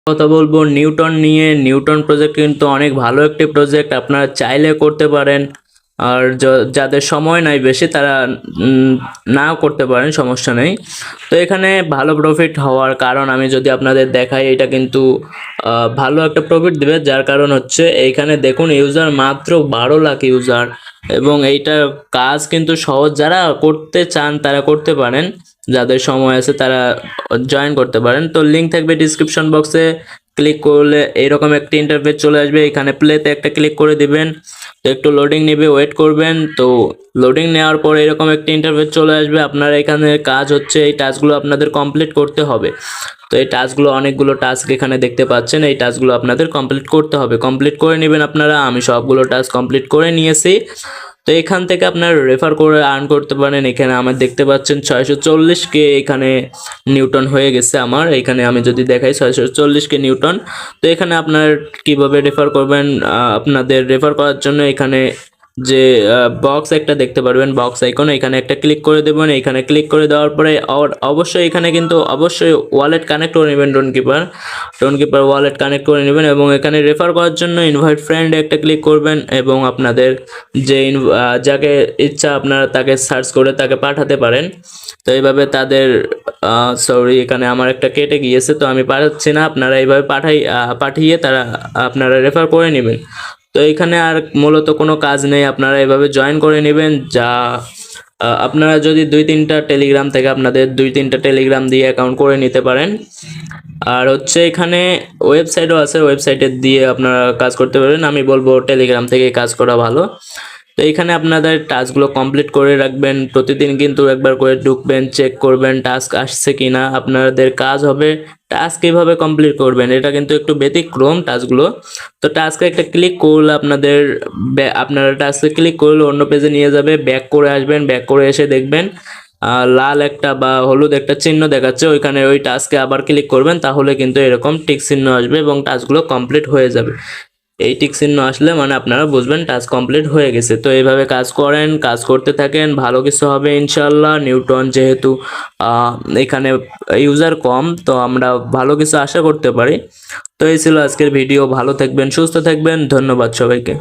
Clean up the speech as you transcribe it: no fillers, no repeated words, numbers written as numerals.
কথা বলবো নিউটন নিয়ে। নিউটন প্রজেক্ট কিন্তু অনেক ভালো একটি প্রজেক্ট, আপনারা চাইলে করতে পারেন। আর যাদের সময় নাই বেশি তারা নাও করতে পারেন, সমস্যা নেই। তো এখানে ভালো প্রফিট হওয়ার কারণ আমি যদি আপনাদের দেখাই, এটা কিন্তু ভালো একটা প্রফিট দেবে। যার কারণ হচ্ছে এইখানে দেখুন ইউজার মাত্র 12 লাখ ইউজার, এবং এইটার কাজ কিন্তু সহজ। যারা করতে চান তারা করতে পারেন, যাদের সময় আছে তারা জয়েন করতে পারেন। তো লিঙ্ক থাকবে ডিসক্রিপশন বক্সে, ক্লিক করলে এইরকম একটা ইন্টারফেস চলে আসবে। এখানে প্লেতে একটা ক্লিক করে দিবেন, তো একটু লোডিং নেবে, ওয়েট করবেন। তো লোডিং নেওয়ার পর এরকম একটা ইন্টারফেস চলে আসবে। আপনারা এখানে কাজ হচ্ছে এই টাস্কগুলো আপনাদের কমপ্লিট করতে হবে। তো এই টাস্কগুলো অনেকগুলো টাস্ক এখানে দেখতে পাচ্ছেন, এই টাস্কগুলো আপনাদের কমপ্লিট করতে হবে, কমপ্লিট করে নেবেন আপনারা। আমি সবগুলো টাস্ক কমপ্লিট করে নিয়েছি। তো এখান থেকে আপনারা রেফার করে আর্ন করতে পারেন। এখানে আমার দেখতে পাচ্ছেন 640K এখানে নিউটন হয়ে গেছে আমার। এখানে আমি যদি দেখাই 640K নিউটন। তো এখানে আপনার কিভাবে রেফার করবেন, আপনাদের রেফার করার জন্য এখানে যে বক্স একটা দেখতে পারবেন, বক্স আইকন, এখানে একটা ক্লিক করে দেবেন। এখানে ক্লিক করে দেওয়ার পরে অবশ্যই এখানে কিন্তু অবশ্যই ওয়ালেট কানেক্ট করে নেবেন, টোনকিপার ওয়ালেট কানেক্ট করে নেবেন। এবং এখানে রেফার করার জন্য ইনভাইট ফ্রেন্ড একটা ক্লিক করবেন, এবং আপনাদের যে যাকে ইচ্ছা আপনারা তাকে সার্চ করে তাকে পাঠাতে পারেন। তো এইভাবে তাদের সরি এখানে আমার একটা কেটে গিয়েছে, তো আমি পাঠাচ্ছি না। আপনারা এইভাবে পাঠিয়ে তারা আপনারা রেফার করে নেবেন। তো এখানে আর মূলত কোনো কাজ নেই, আপনারা এভাবে জয়েন করে নেবেন। যা আপনারা যদি 2-3টা টেলিগ্রাম থেকে আপনাদের 2-3টা টেলিগ্রাম দিয়ে অ্যাকাউন্ট করে নিতে পারেন। আর হচ্ছে এখানে ওয়েবসাইটও আছে, ওয়েবসাইটে দিয়ে আপনারা কাজ করতে পারেন। আমি বলবো টেলিগ্রাম থেকে কাজ করা ভালো। তো এখানে আপনাদের টাস্কগুলো কমপ্লিট করে রাখবেন, প্রতিদিন কিন্তু একবার করে ঢুকবেন, চেক করবেন টাস্ক আসছে কিনা। আপনাদের কাজ হবে টাস্ক কীভাবে কমপ্লিট করবেন, এটা কিন্তু একটু ব্যতিক্রম টাস্কগুলো। তো টাস্কে একটা ক্লিক করলে আপনারা টাস্কে ক্লিক করলে অন্য পেজে নিয়ে যাবে। ব্যাক করে আসবেন, ব্যাক করে এসে দেখবেন লাল একটা বা হলুদ একটা চিহ্ন দেখাচ্ছে, ওইখানে ওই টাস্কে আবার ক্লিক করবেন, তাহলে কিন্তু এরকম টিক চিহ্ন আসবে এবং টাস্কগুলো কমপ্লিট হয়ে যাবে। এই টিক চিহ্ন আসলে মানে আপনারা বুঝবেন টাস্ক কমপ্লিট হয়ে গেছে। তো এইভাবে কাজ করেন, কাজ করতে থাকেন, ভালো কিছু হবে ইনশাল্লাহ। নিউটন যেহেতু এখানে ইউজার কম, তো আমরা ভালো কিছু আশা করতে পারি। তো এই ছিল আজকের ভিডিও। ভালো থাকবেন, সুস্থ থাকবেন, ধন্যবাদ সবাইকে।